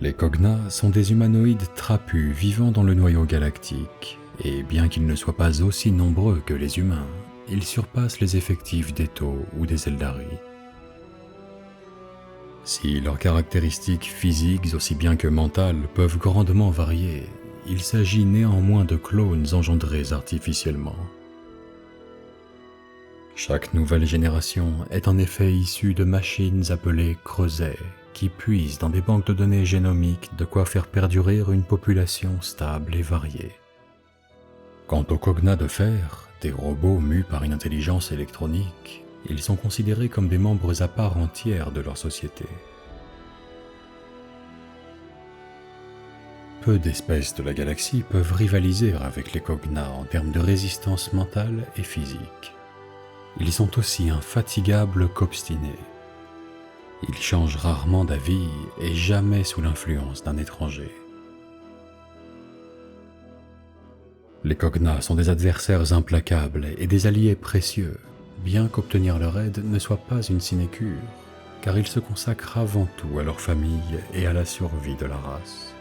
Les Kogna sont des humanoïdes trapus vivant dans le noyau galactique, et bien qu'ils ne soient pas aussi nombreux que les humains, ils surpassent les effectifs des Tau ou des Eldari. Si leurs caractéristiques physiques aussi bien que mentales peuvent grandement varier, il s'agit néanmoins de clones engendrés artificiellement. Chaque nouvelle génération est en effet issue de machines appelées creusets, qui puisent dans des banques de données génomiques de quoi faire perdurer une population stable et variée. Quant aux Kogna de fer, des robots mus par une intelligence électronique, ils sont considérés comme des membres à part entière de leur société. Peu d'espèces de la galaxie peuvent rivaliser avec les Kogna en termes de résistance mentale et physique. Ils sont aussi infatigables qu'obstinés. Ils changent rarement d'avis et jamais sous l'influence d'un étranger. Les Kogna sont des adversaires implacables et des alliés précieux, bien qu'obtenir leur aide ne soit pas une sinécure, car ils se consacrent avant tout à leur famille et à la survie de la race.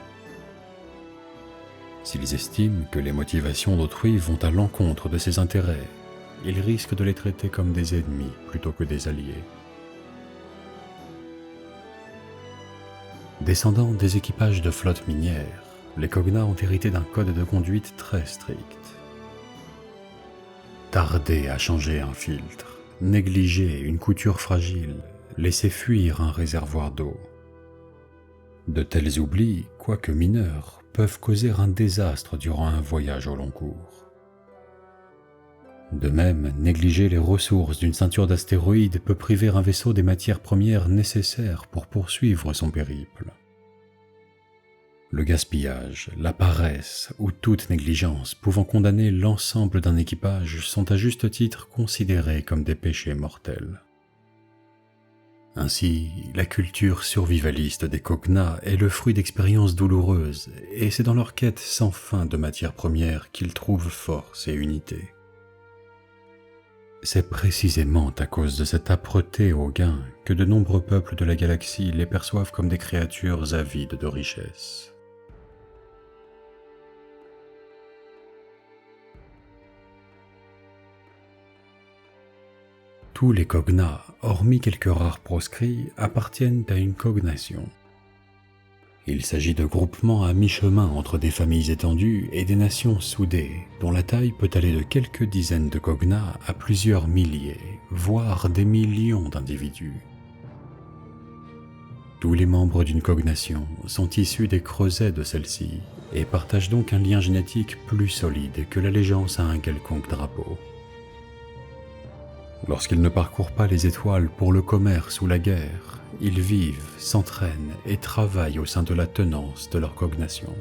S'ils estiment que les motivations d'autrui vont à l'encontre de ses intérêts, ils risquent de les traiter comme des ennemis plutôt que des alliés. Descendants des équipages de flottes minières, les Kogna ont hérité d'un code de conduite très strict. Tarder à changer un filtre, négliger une couture fragile, laisser fuir un réservoir d'eau. De tels oublis, quoique mineurs, peuvent causer un désastre durant un voyage au long cours. De même, négliger les ressources d'une ceinture d'astéroïdes peut priver un vaisseau des matières premières nécessaires pour poursuivre son périple. Le gaspillage, la paresse ou toute négligence pouvant condamner l'ensemble d'un équipage sont à juste titre considérés comme des péchés mortels. Ainsi, la culture survivaliste des Kogna est le fruit d'expériences douloureuses et c'est dans leur quête sans fin de matières premières qu'ils trouvent force et unité. C'est précisément à cause de cette âpreté au gain que de nombreux peuples de la galaxie les perçoivent comme des créatures avides de richesse. Tous les Kogna, hormis quelques rares proscrits, appartiennent à une cognation. Il s'agit de groupements à mi-chemin entre des familles étendues et des nations soudées, dont la taille peut aller de quelques dizaines de Kogna à plusieurs milliers, voire des millions d'individus. Tous les membres d'une cognation sont issus des creusets de celle-ci et partagent donc un lien génétique plus solide que l'allégeance à un quelconque drapeau. Lorsqu'ils ne parcourent pas les étoiles pour le commerce ou la guerre, ils vivent, s'entraînent et travaillent au sein de la tenance de leur cognation.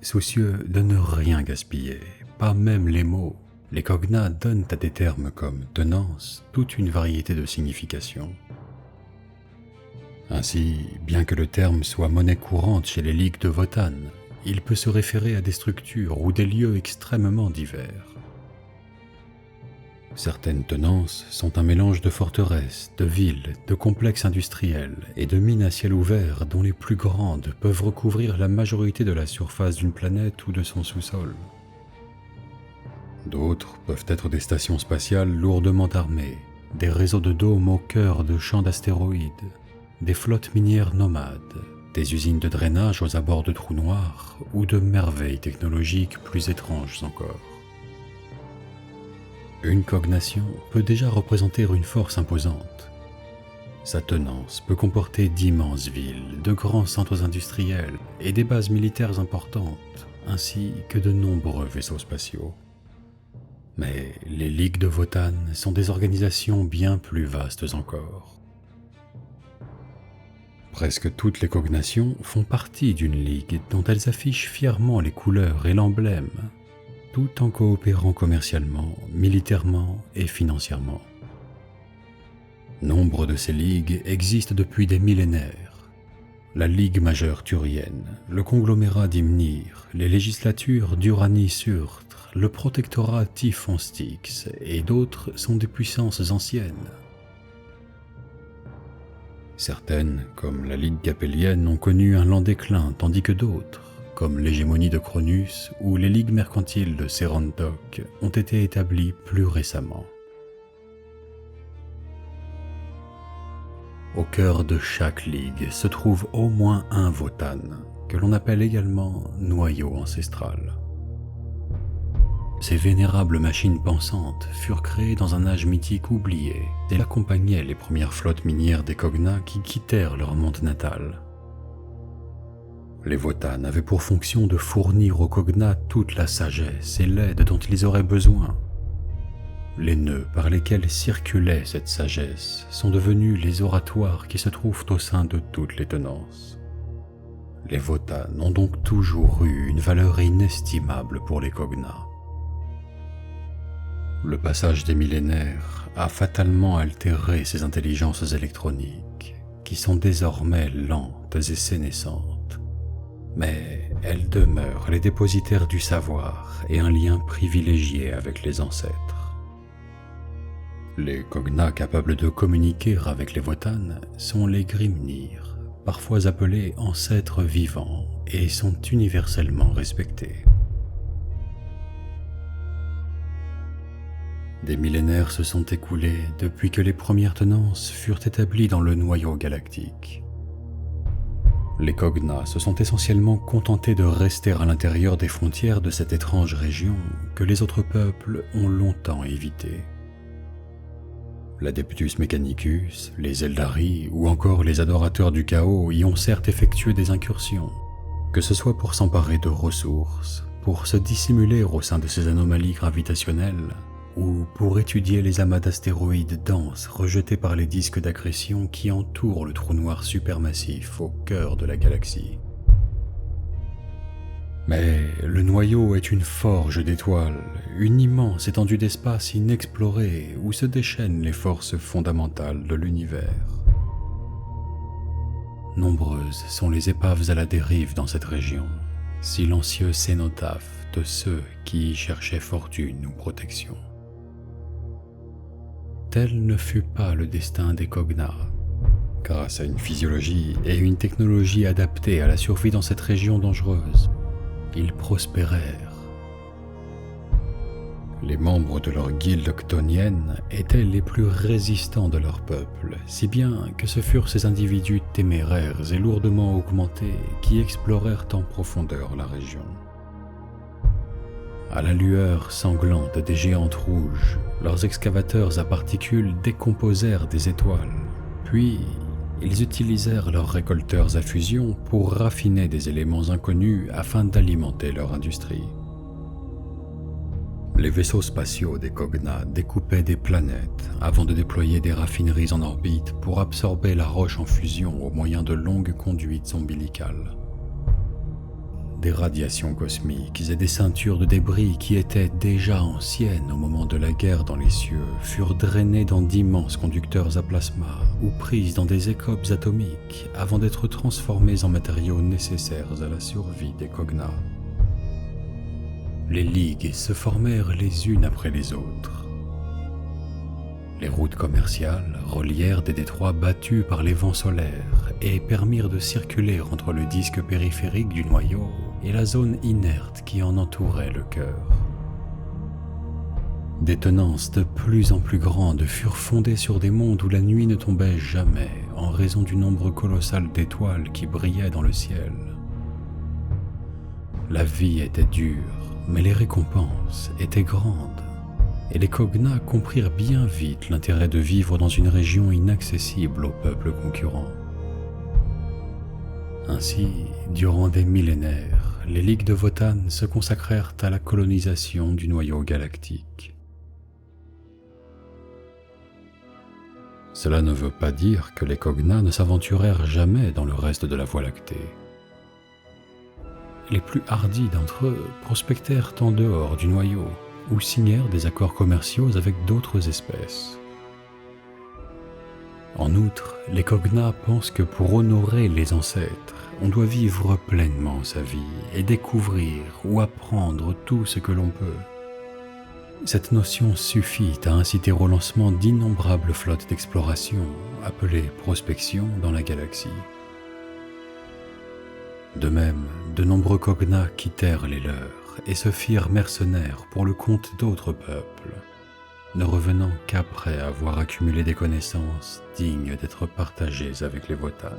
Soucieux de ne rien gaspiller, pas même les mots, les Kogna donnent à des termes comme tenance toute une variété de significations. Ainsi, bien que le terme soit monnaie courante chez les ligues de Votan, il peut se référer à des structures ou des lieux extrêmement divers. Certaines tenances sont un mélange de forteresses, de villes, de complexes industriels et de mines à ciel ouvert dont les plus grandes peuvent recouvrir la majorité de la surface d'une planète ou de son sous-sol. D'autres peuvent être des stations spatiales lourdement armées, des réseaux de dômes au cœur de champs d'astéroïdes, des flottes minières nomades, des usines de drainage aux abords de trous noirs ou de merveilles technologiques plus étranges encore. Une cognation peut déjà représenter une force imposante. Sa tenance peut comporter d'immenses villes, de grands centres industriels et des bases militaires importantes, ainsi que de nombreux vaisseaux spatiaux. Mais les ligues de Votan sont des organisations bien plus vastes encore. Presque toutes les cognations font partie d'une ligue dont elles affichent fièrement les couleurs et l'emblème, tout en coopérant commercialement, militairement et financièrement. Nombre de ces ligues existent depuis des millénaires. La Ligue majeure turienne, le conglomérat d'Ymnir, les législatures d'Uranie-Surtre, le protectorat Typhon-Styx et d'autres sont des puissances anciennes. Certaines, comme la Ligue capélienne, ont connu un lent déclin, tandis que d'autres, comme l'hégémonie de Cronus ou les ligues mercantiles de Serantok, ont été établies plus récemment. Au cœur de chaque ligue se trouve au moins un Votan, que l'on appelle également noyau ancestral. Ces vénérables machines pensantes furent créées dans un âge mythique oublié et accompagnaient les premières flottes minières des Kogna qui quittèrent leur monde natal. Les Votan avaient pour fonction de fournir aux Kogna toute la sagesse et l'aide dont ils auraient besoin. Les nœuds par lesquels circulait cette sagesse sont devenus les oratoires qui se trouvent au sein de toutes les tenances. Les Votan ont donc toujours eu une valeur inestimable pour les Kogna. Le passage des millénaires a fatalement altéré ces intelligences électroniques, qui sont désormais lentes et sénescentes, mais elles demeurent les dépositaires du savoir et un lien privilégié avec les ancêtres. Les Kogna capables de communiquer avec les Votan sont les Grimnir, parfois appelés ancêtres vivants, et sont universellement respectés. Des millénaires se sont écoulés depuis que les premières tenances furent établies dans le noyau galactique. Les Kogna se sont essentiellement contentés de rester à l'intérieur des frontières de cette étrange région que les autres peuples ont longtemps évitée. L'Adeptus Mechanicus, les Eldari ou encore les adorateurs du chaos y ont certes effectué des incursions, que ce soit pour s'emparer de ressources, pour se dissimuler au sein de ces anomalies gravitationnelles, ou pour étudier les amas d'astéroïdes denses rejetés par les disques d'accrétion qui entourent le trou noir supermassif au cœur de la galaxie. Mais le noyau est une forge d'étoiles, une immense étendue d'espace inexplorée où se déchaînent les forces fondamentales de l'univers. Nombreuses sont les épaves à la dérive dans cette région, silencieux cénotaphes de ceux qui y cherchaient fortune ou protection. Tel ne fut pas le destin des Kogna. Grâce à une physiologie et une technologie adaptées à la survie dans cette région dangereuse, ils prospérèrent. Les membres de leur guilde octonienne étaient les plus résistants de leur peuple, si bien que ce furent ces individus téméraires et lourdement augmentés qui explorèrent en profondeur la région. À la lueur sanglante des géantes rouges, leurs excavateurs à particules décomposèrent des étoiles, puis ils utilisèrent leurs récolteurs à fusion pour raffiner des éléments inconnus afin d'alimenter leur industrie. Les vaisseaux spatiaux des Kogna découpaient des planètes avant de déployer des raffineries en orbite pour absorber la roche en fusion au moyen de longues conduites ombilicales. Des radiations cosmiques et des ceintures de débris qui étaient déjà anciennes au moment de la guerre dans les cieux furent drainées dans d'immenses conducteurs à plasma ou prises dans des écopes atomiques avant d'être transformées en matériaux nécessaires à la survie des Kogna. Les ligues se formèrent les unes après les autres. Les routes commerciales relièrent des détroits battus par les vents solaires et permirent de circuler entre le disque périphérique du noyau et la zone inerte qui en entourait le cœur. Des tenances de plus en plus grandes furent fondées sur des mondes où la nuit ne tombait jamais en raison du nombre colossal d'étoiles qui brillaient dans le ciel. La vie était dure, mais les récompenses étaient grandes, et les Kogna comprirent bien vite l'intérêt de vivre dans une région inaccessible aux peuples concurrents. Ainsi, durant des millénaires, les ligues de Votan se consacrèrent à la colonisation du noyau galactique. Cela ne veut pas dire que les Kogna ne s'aventurèrent jamais dans le reste de la Voie lactée. Les plus hardis d'entre eux prospectèrent en dehors du noyau ou signèrent des accords commerciaux avec d'autres espèces. En outre, les Kogna pensent que pour honorer les ancêtres, on doit vivre pleinement sa vie et découvrir ou apprendre tout ce que l'on peut. Cette notion suffit à inciter au lancement d'innombrables flottes d'exploration, appelées prospection dans la galaxie. De même, de nombreux Kog'Na quittèrent les leurs et se firent mercenaires pour le compte d'autres peuples, ne revenant qu'après avoir accumulé des connaissances dignes d'être partagées avec les Votann.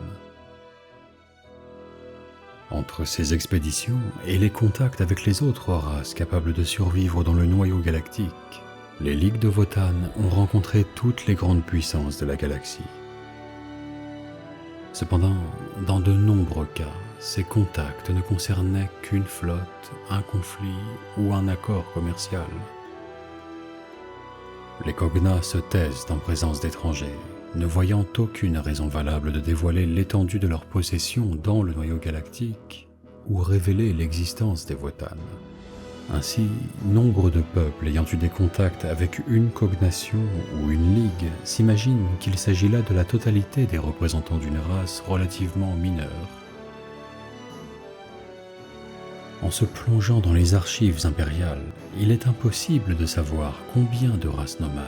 Entre ces expéditions et les contacts avec les autres races capables de survivre dans le noyau galactique, les ligues de Votann ont rencontré toutes les grandes puissances de la galaxie. Cependant, dans de nombreux cas, ces contacts ne concernaient qu'une flotte, un conflit ou un accord commercial. Les Kog'Na se taisent en présence d'étrangers, ne voyant aucune raison valable de dévoiler l'étendue de leur possession dans le noyau galactique ou révéler l'existence des Votann. Ainsi, nombre de peuples ayant eu des contacts avec une cognation ou une ligue s'imaginent qu'il s'agit là de la totalité des représentants d'une race relativement mineure. En se plongeant dans les archives impériales, il est impossible de savoir combien de races nomades,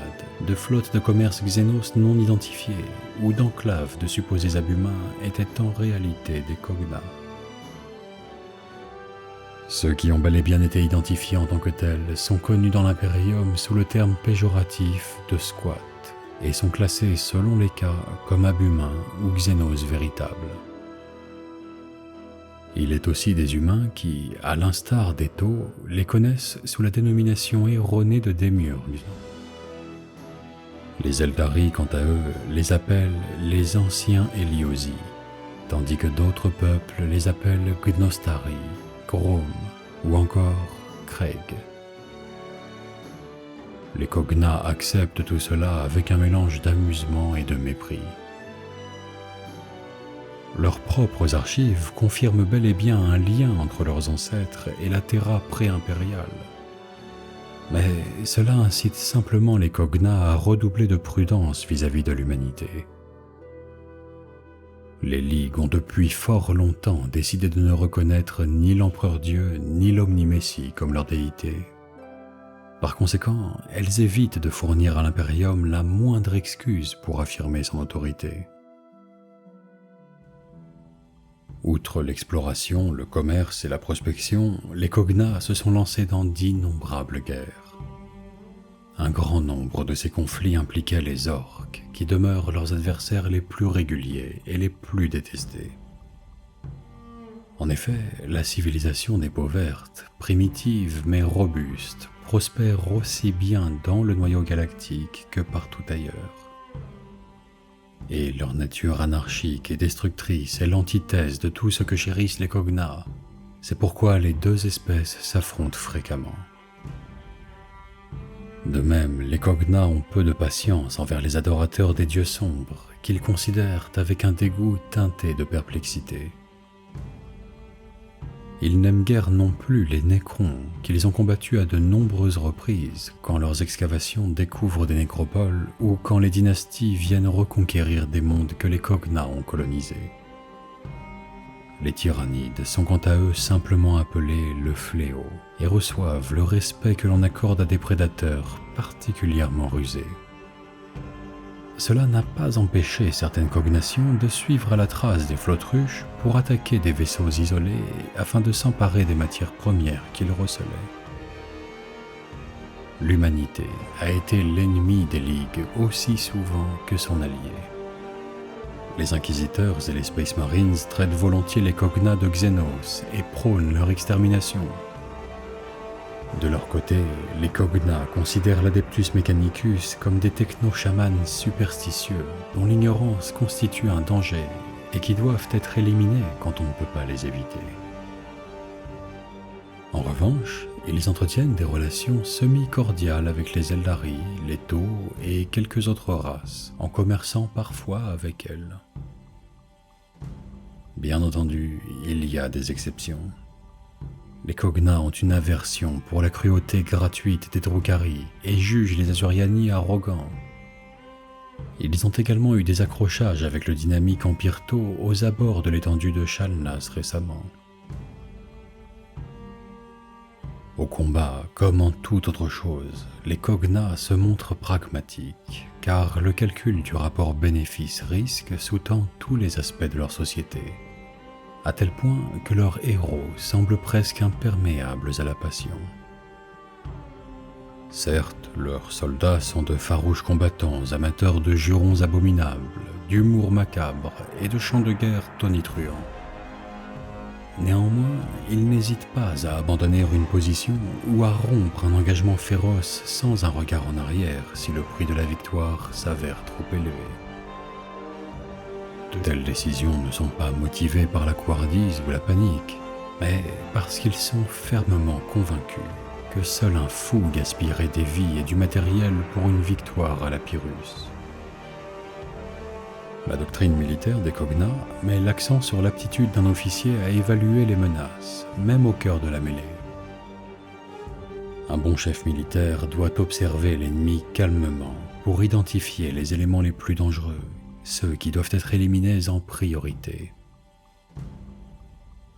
de flottes de commerce xénos non identifiées ou d'enclaves de supposés abhumains étaient en réalité des Kog'Na. Ceux qui ont bel et bien été identifiés en tant que tels sont connus dans l'Imperium sous le terme péjoratif de squat et sont classés selon les cas comme abhumains ou xénos véritables. Il est aussi des humains qui, à l'instar des Tau, les connaissent sous la dénomination erronée de démiurges. Les Eldari, quant à eux, les appellent les anciens Eliosi, tandis que d'autres peuples les appellent Gnostari, Grom ou encore Craig. Les Kog'Na acceptent tout cela avec un mélange d'amusement et de mépris. Leurs propres archives confirment bel et bien un lien entre leurs ancêtres et la Terra pré-impériale. Mais cela incite simplement les Kog'Na à redoubler de prudence vis-à-vis de l'humanité. Les Ligues ont depuis fort longtemps décidé de ne reconnaître ni l'Empereur Dieu ni l'Omni-Messie comme leur déité. Par conséquent, elles évitent de fournir à l'Imperium la moindre excuse pour affirmer son autorité. Outre l'exploration, le commerce et la prospection, les Kog'Na se sont lancés dans d'innombrables guerres. Un grand nombre de ces conflits impliquaient les orques, qui demeurent leurs adversaires les plus réguliers et les plus détestés. En effet, la civilisation des peaux vertes, primitive mais robuste, prospère aussi bien dans le noyau galactique que partout ailleurs. Et leur nature anarchique et destructrice est l'antithèse de tout ce que chérissent les Kog'Na. C'est pourquoi les deux espèces s'affrontent fréquemment. De même, les Kog'Na ont peu de patience envers les adorateurs des dieux sombres, qu'ils considèrent avec un dégoût teinté de perplexité. Ils n'aiment guère non plus les Nécrons, qu'ils ont combattus à de nombreuses reprises quand leurs excavations découvrent des nécropoles ou quand les dynasties viennent reconquérir des mondes que les Kog'Na ont colonisés. Les Tyrannides sont quant à eux simplement appelés le fléau et reçoivent le respect que l'on accorde à des prédateurs particulièrement rusés. Cela n'a pas empêché certaines cognations de suivre à la trace des flottes ruches pour attaquer des vaisseaux isolés afin de s'emparer des matières premières qu'ils recelaient. L'humanité a été l'ennemi des Ligues aussi souvent que son allié. Les Inquisiteurs et les Space Marines traitent volontiers les Kog'Na de Xénos et prônent leur extermination. De leur côté, les Kog'Na considèrent l'Adeptus Mechanicus comme des techno-chamans superstitieux dont l'ignorance constitue un danger et qui doivent être éliminés quand on ne peut pas les éviter. En revanche, ils entretiennent des relations semi-cordiales avec les Eldari, les Tau et quelques autres races, en commerçant parfois avec elles. Bien entendu, il y a des exceptions. Les Kog'Na ont une aversion pour la cruauté gratuite des Drukhari et jugent les Asuryani arrogants. Ils ont également eu des accrochages avec le dynamique Empire Tau aux abords de l'étendue de Shalnas récemment. Au combat, comme en toute autre chose, les Kog'Na se montrent pragmatiques, car le calcul du rapport bénéfice-risque sous-tend tous les aspects de leur société, à tel point que leurs héros semblent presque imperméables à la passion. Certes, leurs soldats sont de farouches combattants, amateurs de jurons abominables, d'humour macabre et de chants de guerre tonitruants. Néanmoins, ils n'hésitent pas à abandonner une position ou à rompre un engagement féroce sans un regard en arrière si le prix de la victoire s'avère trop élevé. De telles décisions ne sont pas motivées par la couardise ou la panique, mais parce qu'ils sont fermement convaincus que seul un fou gaspillerait des vies et du matériel pour une victoire à la Pyrrhus. La doctrine militaire des Kog'Na met l'accent sur l'aptitude d'un officier à évaluer les menaces, même au cœur de la mêlée. Un bon chef militaire doit observer l'ennemi calmement pour identifier les éléments les plus dangereux, ceux qui doivent être éliminés en priorité.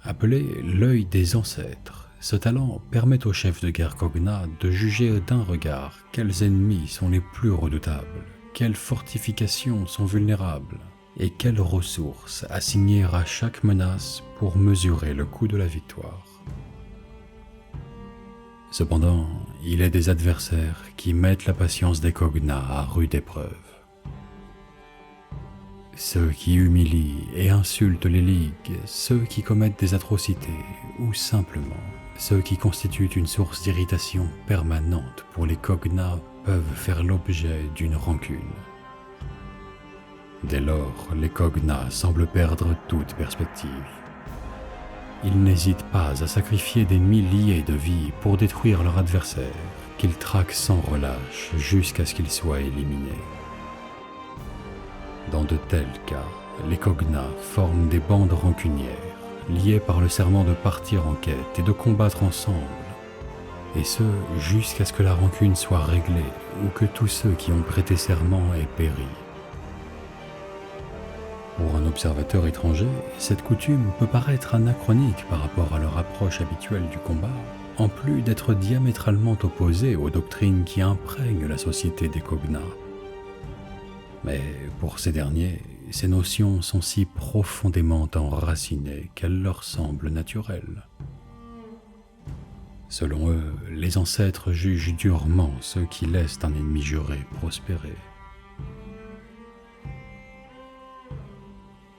Appelé l'œil des ancêtres, ce talent permet au chef de guerre Kog'Na de juger d'un regard quels ennemis sont les plus redoutables, quelles fortifications sont vulnérables et quelles ressources assigner à chaque menace pour mesurer le coût de la victoire. Cependant, il est des adversaires qui mettent la patience des Kog'Na à rude épreuve. Ceux qui humilient et insultent les ligues, ceux qui commettent des atrocités ou simplement ceux qui constituent une source d'irritation permanente pour les Kog'Na peuvent faire l'objet d'une rancune. Dès lors, les Kog'Na semblent perdre toute perspective. Ils n'hésitent pas à sacrifier des milliers de vies pour détruire leur adversaire, qu'ils traquent sans relâche jusqu'à ce qu'il soit éliminé. Dans de tels cas, les Kog'Na forment des bandes rancunières, liées par le serment de partir en quête et de combattre ensemble, et ce jusqu'à ce que la rancune soit réglée ou que tous ceux qui ont prêté serment aient péri. Pour un observateur étranger, cette coutume peut paraître anachronique par rapport à leur approche habituelle du combat, en plus d'être diamétralement opposée aux doctrines qui imprègnent la société des Kog'Na. Mais pour ces derniers, ces notions sont si profondément enracinées qu'elles leur semblent naturelles. Selon eux, les ancêtres jugent durement ceux qui laissent un ennemi juré prospérer.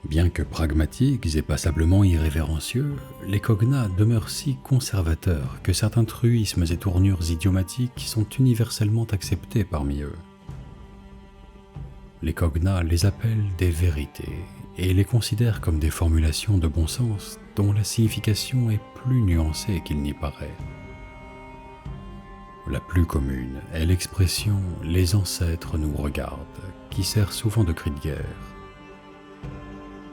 Bien que pragmatiques et passablement irrévérencieux, les Kog'Na demeurent si conservateurs que certains truismes et tournures idiomatiques sont universellement acceptés parmi eux. Les Kog'Na les appellent des vérités et les considèrent comme des formulations de bon sens dont la signification est plus nuancée qu'il n'y paraît. La plus commune est l'expression « les ancêtres nous regardent » qui sert souvent de cri de guerre.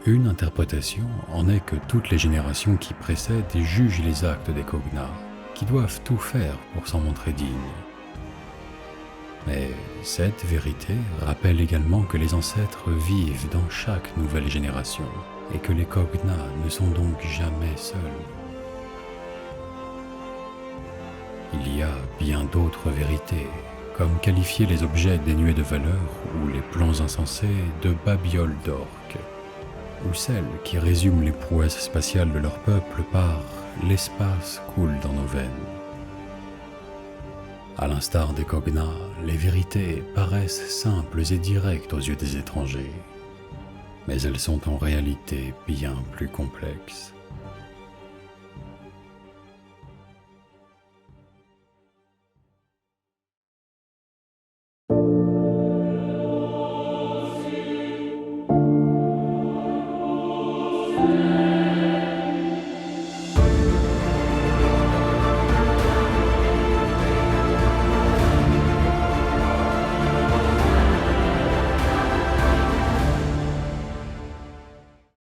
Une interprétation en est que toutes les générations qui précèdent jugent les actes des Kog'Na, qui doivent tout faire pour s'en montrer dignes. Mais cette vérité rappelle également que les ancêtres vivent dans chaque nouvelle génération et que les Kog'Na ne sont donc jamais seuls. Il y a bien d'autres vérités, comme qualifier les objets dénués de valeur ou les plans insensés de babioles d'orques, ou celles qui résument les prouesses spatiales de leur peuple par « l'espace coule dans nos veines ». À l'instar des Kog'Na, les vérités paraissent simples et directes aux yeux des étrangers, mais elles sont en réalité bien plus complexes.